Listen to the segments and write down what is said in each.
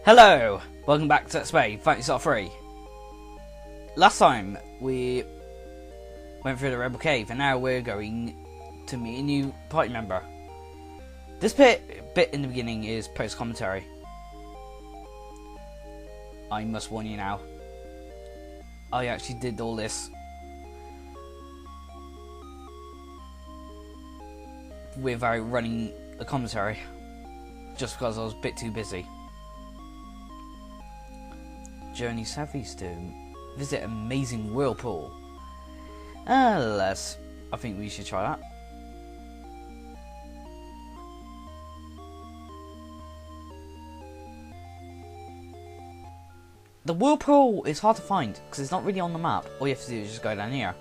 Hello! Welcome back to Let's Play Phantasy 3. Last time we went through the Rebel Cave and now we're going to meet a new party member. This bit in the beginning is post-commentary. I must warn you now. I actually did all this without running a commentary just because I was a bit too busy. Journey southeast to visit amazing whirlpool. I think we should try that. The whirlpool is hard to find because it's not really on the map. All you have to do is just go down here.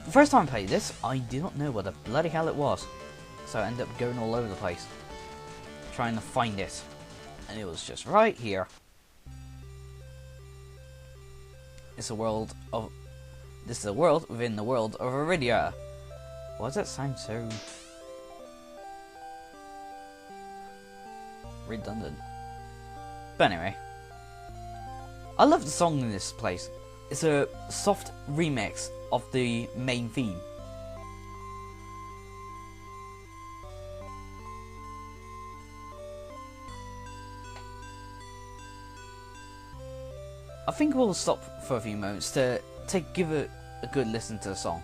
The first time I played this, I did not know what the bloody hell it was, so I ended up going all over the place trying to find it, and it was just right here. This is a world within the world of Iridia. Why does that sound so redundant? But anyway, I love the song in this place. It's a soft remix of the main theme. I think we'll stop for a few moments to give a good listen to the song.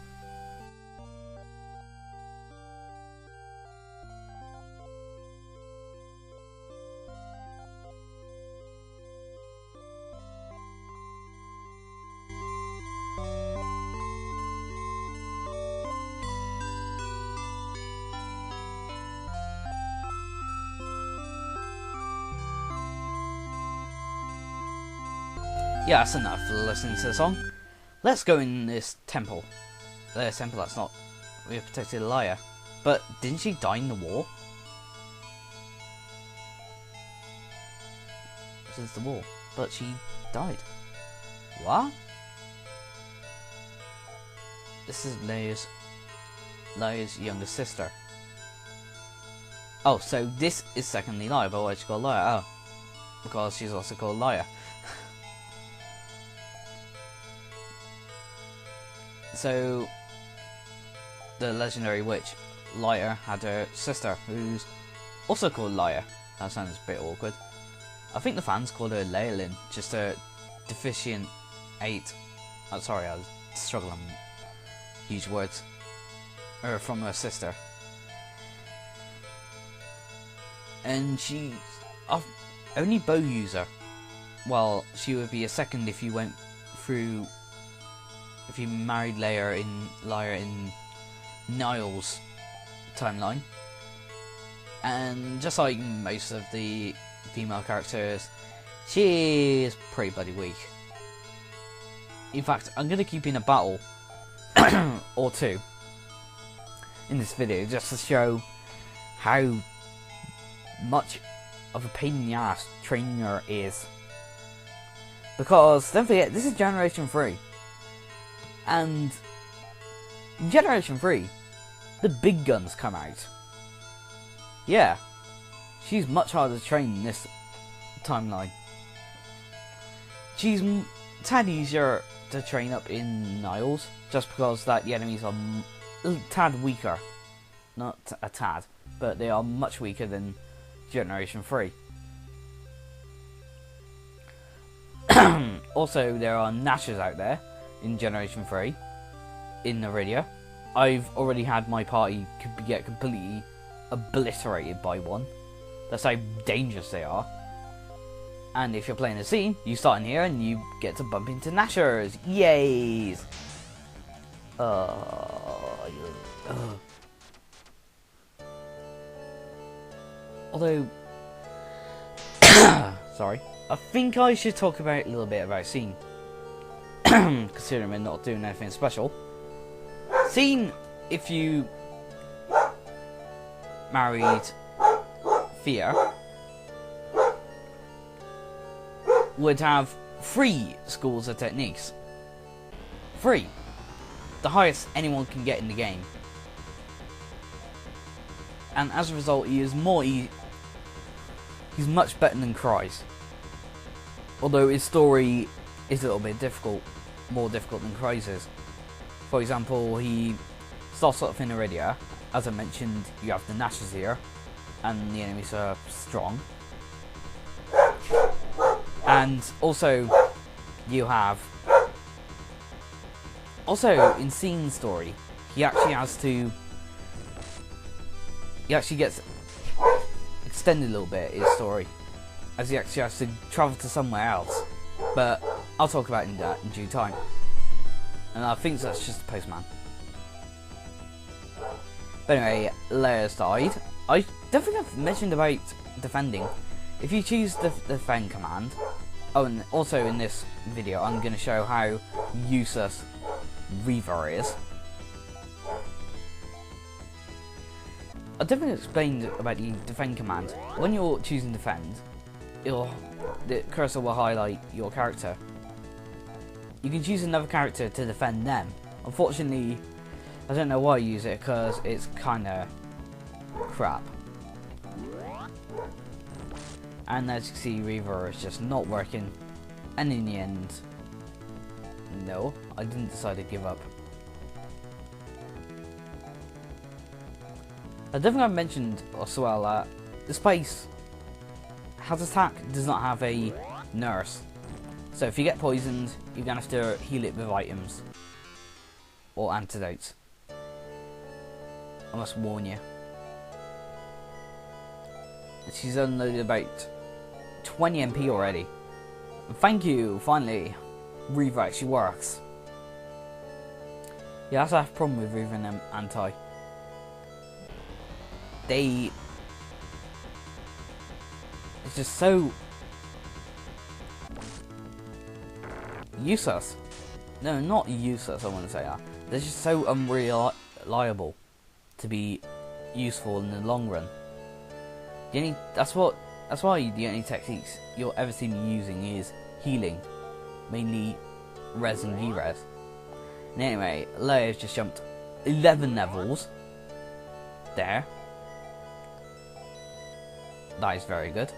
Yeah, that's enough for listening to the song. Let's go in this temple. That's not. We have protected Laya. But didn't she die in the war? Since the war. But she died. What? This is Laya's younger sister. Oh, so this is secondly Laya, but why is she called Laya? Oh. Because she's also called Laya. So, the legendary witch, Laya, had her sister, who's also called Laya. That sounds a bit awkward. I think the fans called her Leyland, just a deficient 8. Oh, sorry, I was struggling. Huge words. From her sister. And she's only bow user. Well, she would be a second if you went through. If you married Laya in Niall's timeline. And just like most of the female characters, she is pretty bloody weak. In fact, I'm going to keep in a battle or two in this video just to show how much of a pain in the ass training her is. Because, don't forget, this is Generation 3. And in Generation 3, the big guns come out. Yeah, she's much harder to train in this timeline. She's a tad easier to train up in Niall's, just because that the enemies are a tad weaker. Not a tad, but they are much weaker than Generation 3. Also, there are Nashers out there in Generation 3 in Iridia. I've already had my party get completely obliterated by one. That's how dangerous they are. And if you're playing a scene, you start in here and you get to bump into Nashers. Yay! Although, sorry, I think I should talk about a little bit about scene. Considering we're not doing anything special. Scene, if you married Thea, would have 3 schools of techniques. 3. The highest anyone can get in the game. And as a result, he is more he's much better than Cry's. Although his story is a little bit difficult, more difficult than Cry's is. For example, he starts off in Iridia. As I mentioned, you have the Nashers here, and the enemies are strong. And also, you have... Also, in Scene's story, he actually has to... He actually gets extended a little bit, his story, as he actually has to travel to somewhere else. But I'll talk about that in due time. And I think that's just the postman. But anyway, Laya's died. I don't think I've mentioned about defending. If you choose the defend command... Oh, and also in this video, I'm going to show how useless Reaver is. I definitely explained about the defend command. When you're choosing defend, the cursor will highlight your character. You can choose another character to defend them. Unfortunately, I don't know why I use it because it's kinda crap. And as you can see, Reaver is just not working. And in the end, no, I didn't decide to give up. I don't think I mentioned as well that the space has attack does not have a nurse. So if you get poisoned, you're gonna have to heal it with items or antidotes. I must warn you. She's unloaded about 20 MP already. And thank you, finally. Reaver actually works. Yeah, that's a problem with Reaver and anti. It's just so useless. No, not useless, I want to say that. They're just so unreliable to be useful in the long run. That's why the only techniques you'll ever see me using is healing, mainly res and V-res. And anyway, Laya's just jumped 11 levels. There. That is very good.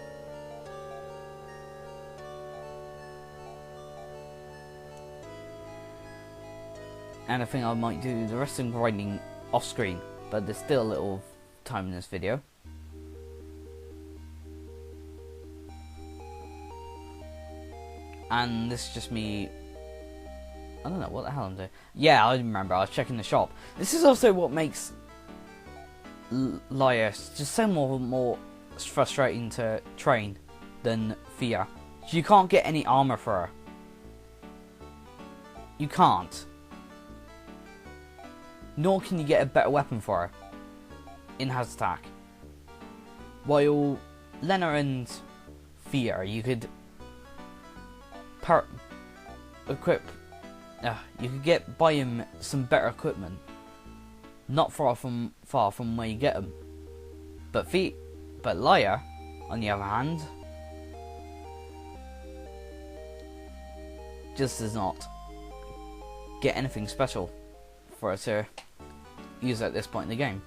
And I think I might do the rest of the grinding off screen, but there's still a little time in this video. And this is just me. I don't know what the hell I'm doing. Yeah, I remember. I was checking the shop. This is also what makes Laya just so more frustrating to train than Fia. You can't get any armor for her. You can't. Nor can you get a better weapon for her in Has Attack. While Lena and Fia, you could you could buy him some better equipment, not far from where you get them. But Laya, on the other hand, just does not get anything special for her to use at this point in the game.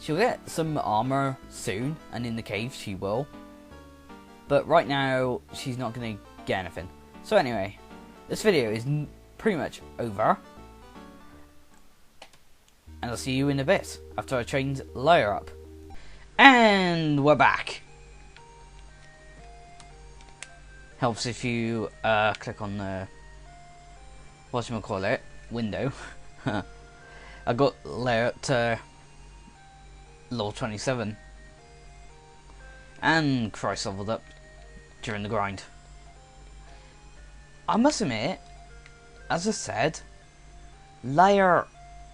She'll get some armor soon, and in the cave she will. But right now, she's not going to get anything. So anyway, this video is pretty much over. And I'll see you in a bit, after I trained Laya up. And we're back. Helps if you click on the whatchamacallit window. I got Laya up to level 27. And Christ leveled up during the grind. I must admit, as I said, Laya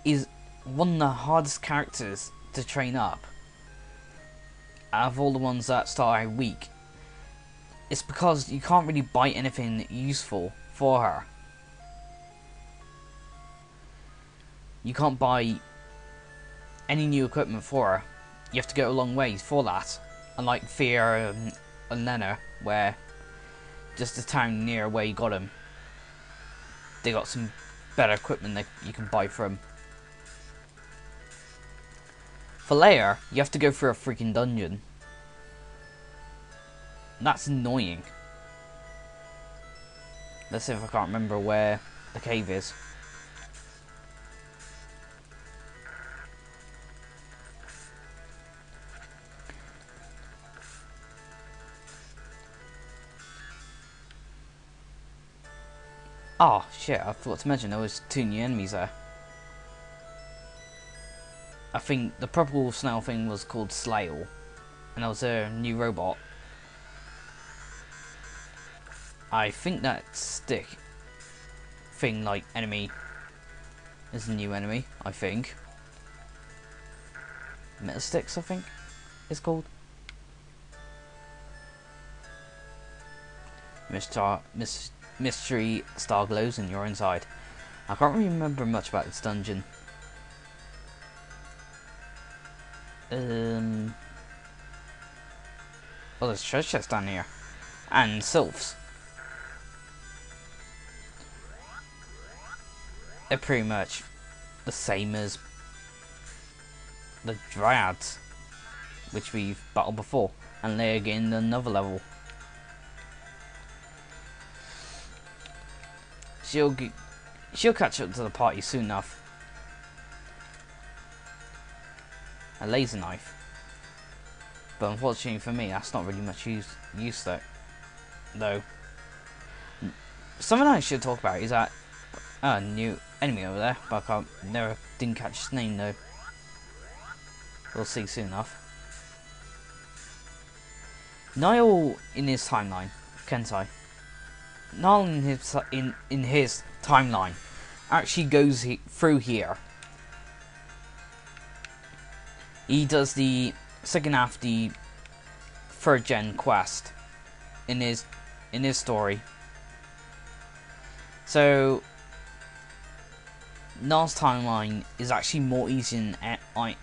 is one of the hardest characters to train up out of all the ones that start out weak. It's because you can't really buy anything useful for her. You can't buy any new equipment for her. You have to go a long ways for that. Unlike Fia and Lena, where just the town near where you got them, they got some better equipment that you can buy from. For Laya, you have to go through a freaking dungeon. That's annoying. Let's see if I can't remember where the cave is. Oh shit, I forgot to mention there was 2 new enemies there. I think the purple snail thing was called Slayle, and there was a new robot. I think that stick thing, like, enemy is a new enemy, I think. Metal sticks, I think it's called. Mystery star glows and you're inside. I can't really remember much about this dungeon. Oh, there's treasure chests down here. And sylphs. They're pretty much the same as the dryads, which we've battled before. And they're again another level. She'll catch up to the party soon enough. A laser knife. But unfortunately for me, that's not really much use though. Something I should talk about is that new enemy over there, but I didn't catch his name though. We'll see soon enough. Niall in his timeline, Kensai. Niall in his timeline actually goes through here. He does the second half, the 3rd gen quest in his story. So Niall's timeline is actually more easy than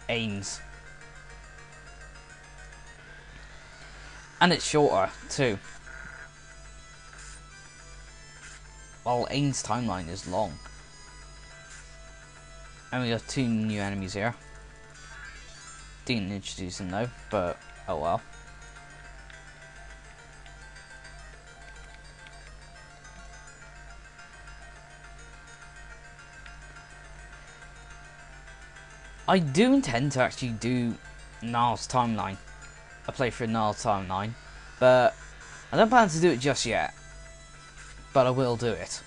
Aim's, and it's shorter too. While Aim's timeline is long. And we got 2 new enemies here. Didn't introduce them though, but oh well. I do intend to actually do Niall's timeline. A playthrough of Niall's timeline, but I don't plan to do it just yet. But I will do it.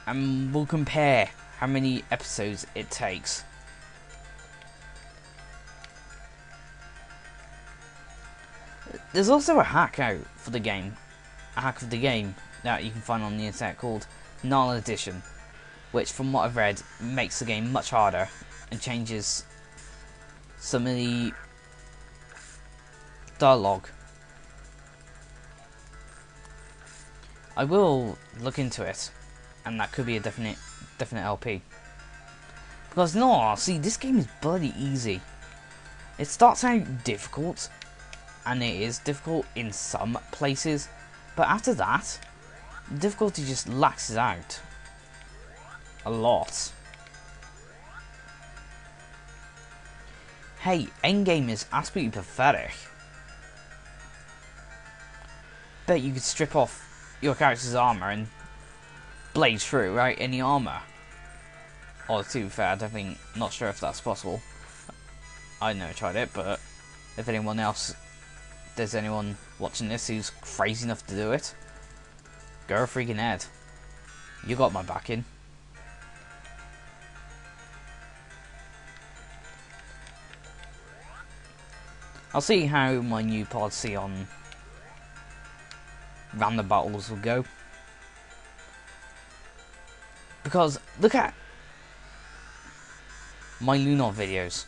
And we'll compare how many episodes it takes. There's also a hack out for the game. A hack of the game that you can find on the internet called Niall Edition, which from what I've read makes the game much harder and changes some of the dialogue. I will look into it, and that could be a definite LP. Because no, see, this game is bloody easy. It starts out difficult, and it is difficult in some places, but after that, the difficulty just laxes out a lot. Hey, endgame is absolutely pathetic. Bet you could strip off your character's armor and blaze through, right? Any armor. Or to be fair, not sure if that's possible. I never tried it, but if there's anyone watching this who's crazy enough to do it, go freaking ahead. You got my backing. I'll see how my new Phantasy on random battles will go. Because look at my Lunar videos.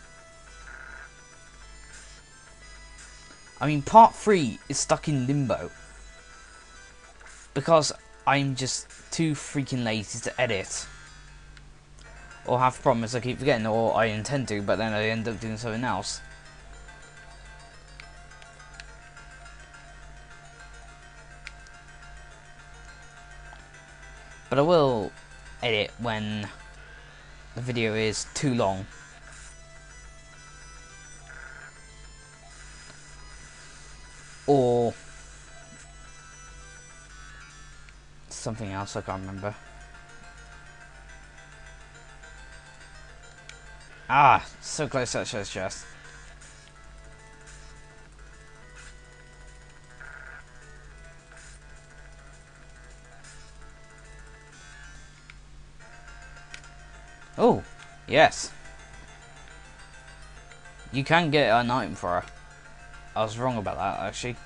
I mean, part 3 is stuck in limbo because I'm just too freaking lazy to edit, or have problems I keep forgetting, or I intend to, but then I end up doing something else. But I will edit when the video is too long. Or something else I can't remember. Ah, so close to that chest. Oh, yes. You can get an item for her. I was wrong about that, actually.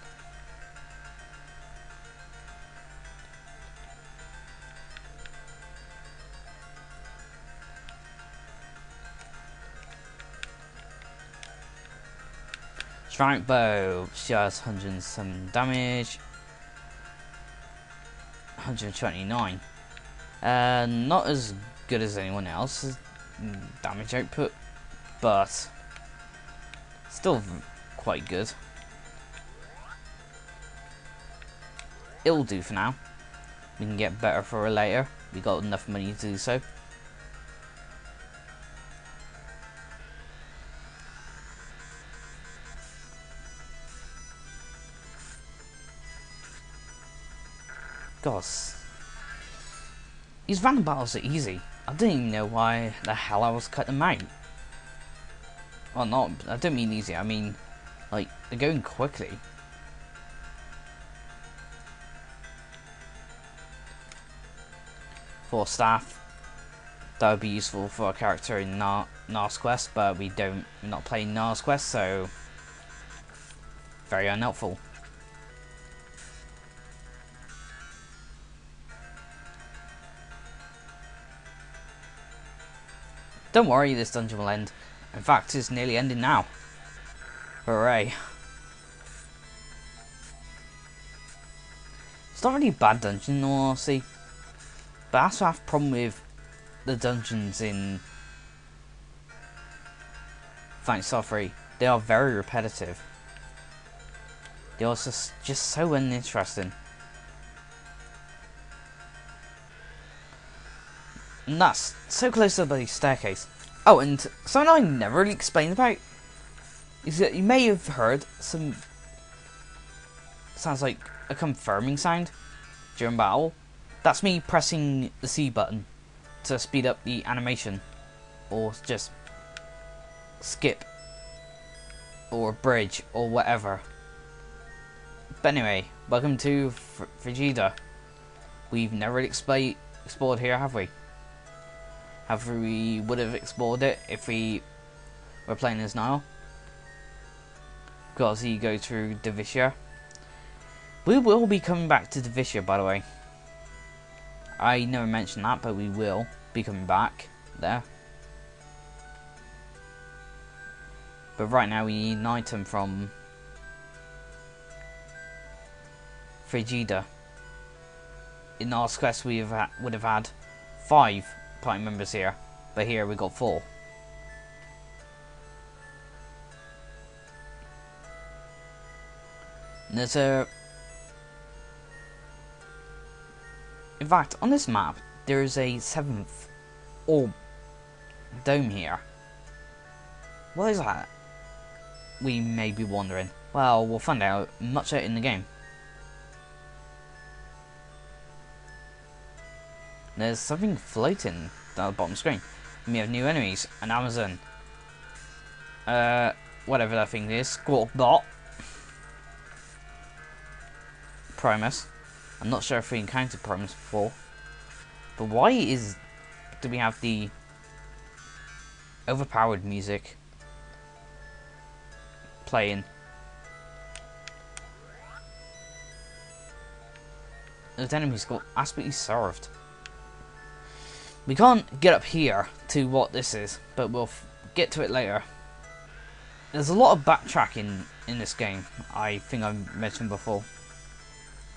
Strike bow. She has 107 damage. 129. Not as good as anyone else's damage output, but still quite good. It'll do for now. We can get better for her later. We got enough money to do so. Gosh. These random battles are easy. I didn't even know why the hell I was cutting them out. Well, not, I don't mean easy, I mean, like, they're going quickly. For staff, that would be useful for a character in Nars Quest, but we're not playing Nars Quest, so very unhelpful. Don't worry, this dungeon will end. In fact, it's nearly ending now. Hooray. It's not really a bad dungeon, in all honesty. But I also have a problem with the dungeons in Phantasy 3. They are very repetitive. They are just so uninteresting. And that's so close to the staircase. Oh, and something I never really explained about is that you may have heard some sounds like a confirming sound during battle. That's me pressing the C button to speed up the animation, or just skip, or bridge, or whatever. But anyway, welcome to Frigida. We've never really explored here, have we? However, we would have explored it if we were playing as Niall. Because you go through Divicia. We will be coming back to Divicia, by the way. I never mentioned that, but we will be coming back there. But right now we need an item from Frigida. In our quest we would have had 5 party members here, but here we got 4. And there's a... In fact, on this map, there is a 7th orb dome here. What is that? We may be wondering. Well, we'll find out much later in the game. There's something floating down the bottom screen. We have new enemies. An Amazon. Whatever that thing is. Squawk Bot. Primus. I'm not sure if we encountered Primus before. But why do we have the overpowered music playing? Those enemies got absolutely served. We can't get up here to what this is, but we'll get to it later. There's a lot of backtracking in this game, I think I mentioned before.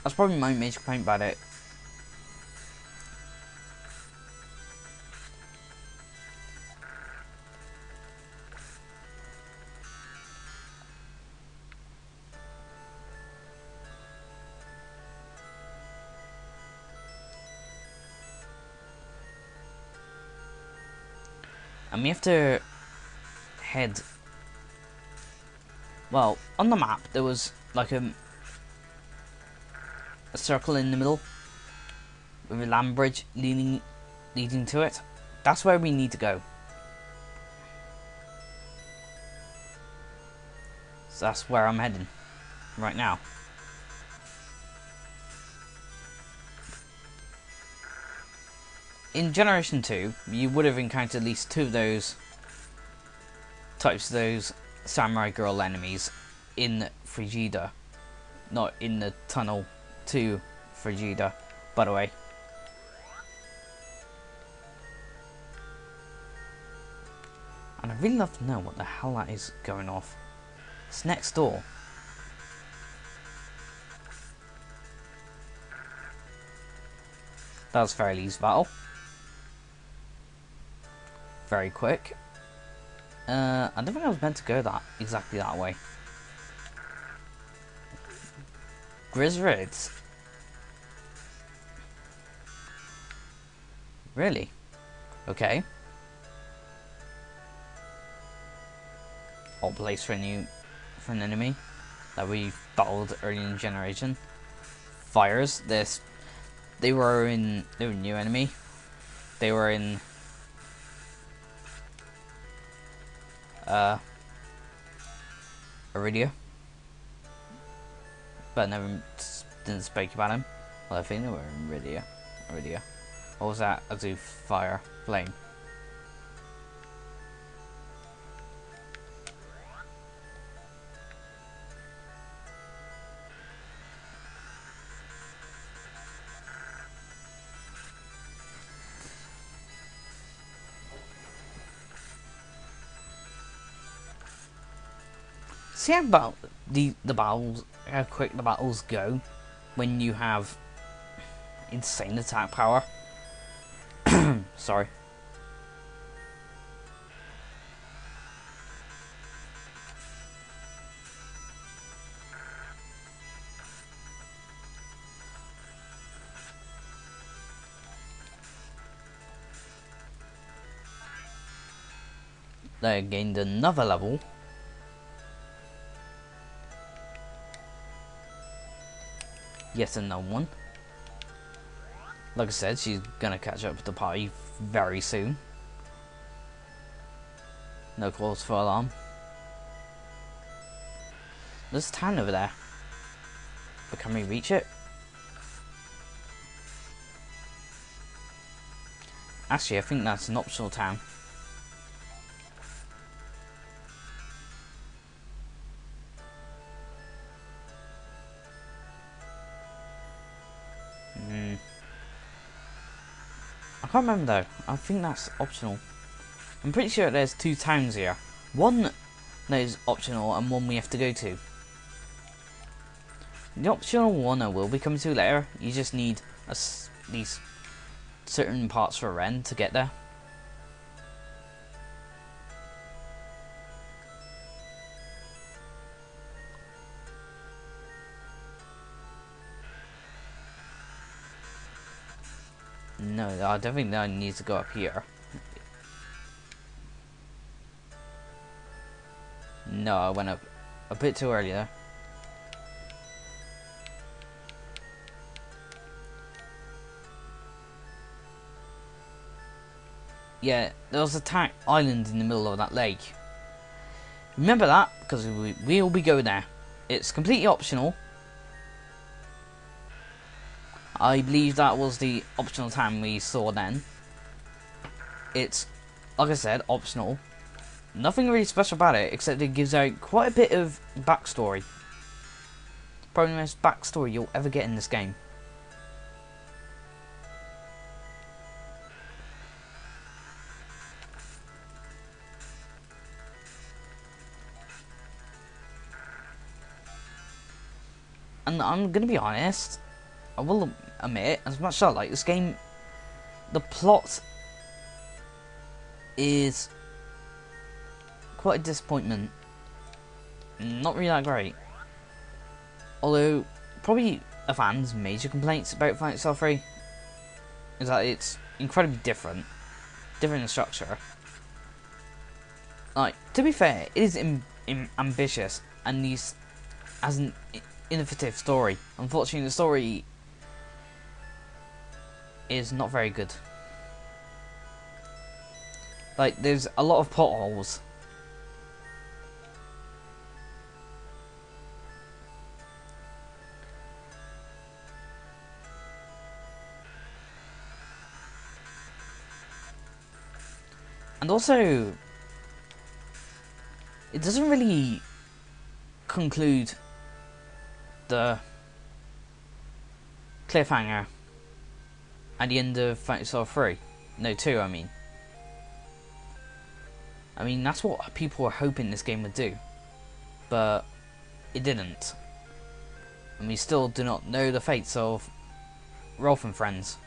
That's probably my major complaint about it. And we have to head... Well, on the map there was like a circle in the middle with a land bridge leading to it. That's where we need to go. So that's where I'm heading right now. In Generation 2, you would have encountered at least 2 of those types of those samurai girl enemies in Frigida. Not in the tunnel to Frigida, by the way. And I'd really love to know what the hell that is going off. It's next door. That was fairly easy battle. Very quick. I don't think I was meant to go exactly that way. Grizzrids. Really? Okay. Odd place for an enemy that we battled early in the generation. Fires. They were a new enemy. They were in Iridia, but never didn't speak about him. Well, I think they were in Iridia. What was that? Azu fire flame. See how about the battles, how quick the battles go when you have insane attack power. Sorry. They gained another level. Yes, another one. Like I said, she's gonna catch up with the party very soon. No cause for alarm. There's a town over there. But can we reach it? Actually, I think that's an optional town. I can't remember though. I think that's optional. I'm pretty sure there's 2 towns here. One that is optional and one we have to go to. The optional one I will be coming to later. You just need these certain parts for Ren to get there. No, I don't think that needs to go up here. No, I went up a bit too early there. Yeah, there was a island in the middle of that lake. Remember that, because we'll be going there. It's completely optional. I believe that was the optional town we saw then. It's, like I said, optional. Nothing really special about it, except it gives out quite a bit of backstory. Probably the most backstory you'll ever get in this game. And I'm gonna be honest, I will admit, as much as I like this game, the plot is quite a disappointment. Not really that great. Although, probably a fan's major complaints about Final Fantasy 3 is that it's incredibly different in structure. like, to be fair, it is ambitious and these as an innovative story. Unfortunately, the story is not very good. Like, there's a lot of potholes. And also, it doesn't really conclude the cliffhanger at the end of Phantasy 3. No, 2, I mean. I mean, that's what people were hoping this game would do. But it didn't. And we still do not know the fates of Rolf and friends.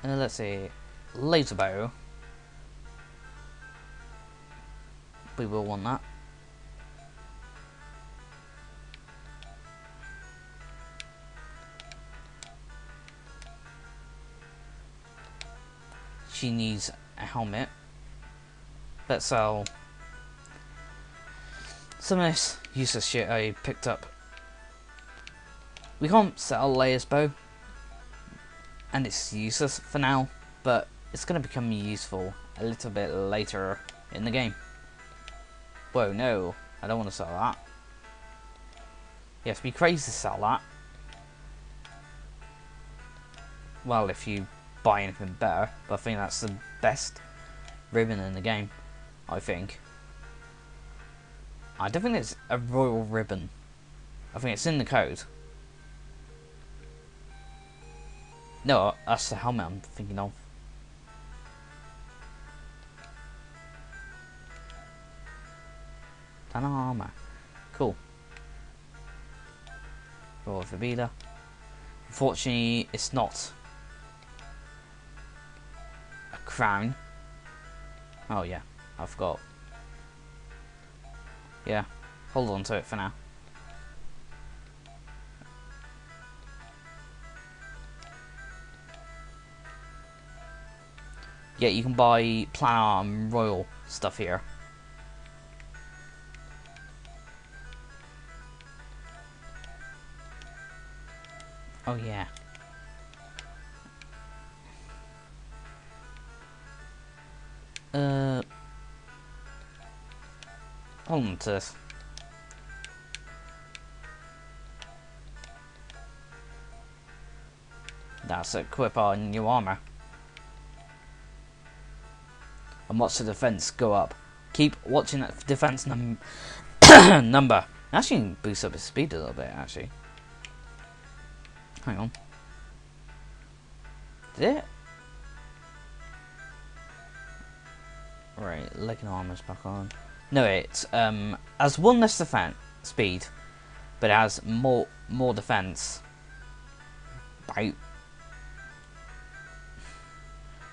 And let's see, laser bow. We will want that. She needs a helmet. Let's sell some of this useless shit I picked up. We can't sell Laya's bow, and it's useless for now, but it's going to become useful a little bit later in the game. Whoa, no, I don't want to sell that. You have to be crazy to sell that. Well, if you buy anything better, but I think that's the best ribbon in the game, I think. I don't think it's a royal ribbon. I think it's in the code. No, that's the helmet I'm thinking of. Ton of armor. Cool. Royal Verbena. Unfortunately, it's not a crown. Oh yeah, I forgot. Yeah, hold on to it for now. Yeah, you can buy Planar and Royal stuff here. Oh yeah. Hold on to this. That's equip our new armor. And watch the defense go up. Keep watching that defense number. Actually, boost up his speed a little bit. Actually, hang on. Did it? Right, leg and armor's back on. No, it has one less defense speed, but it has more defense. About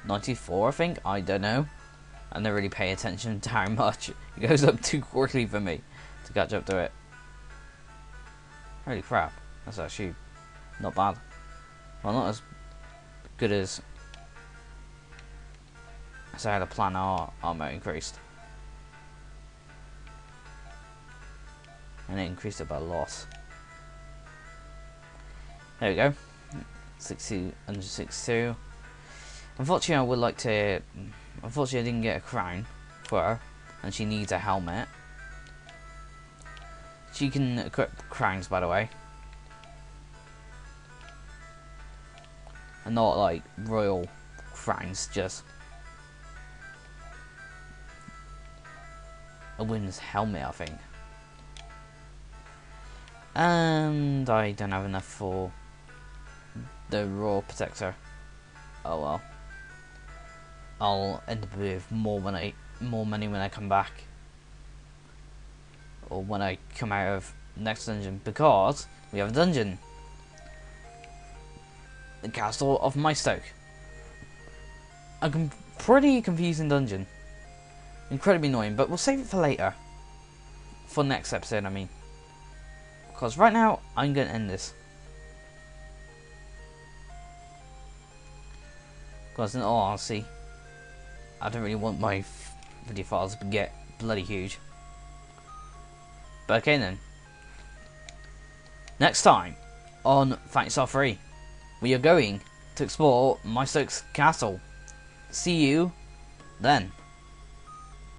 94, I think. I don't know. I don't really pay attention to how much. It goes up too quickly for me to catch up to it. Holy crap, that's actually not bad. Well, not as good as I had a plan. Our armor increased, and it increased it by a lot. There we go. 162. Unfortunately, I would like to. Unfortunately, I didn't get a crown for her, and she needs a helmet. She can equip crowns, by the way, and not like royal crowns, just a woman's helmet, I think. And I don't have enough for the royal protector. Oh well. I'll end up with more money when I come back, or when I come out of the next dungeon, because we have a dungeon, the Castle of Mystoke. A pretty confusing dungeon, incredibly annoying, but we'll save it for later, for next episode. I mean, because right now I'm going to end this. Because in all honesty, I don't really want my video files to get bloody huge. But okay then. Next time on Phantasy 3, we are going to explore Mystoke's castle. See you then.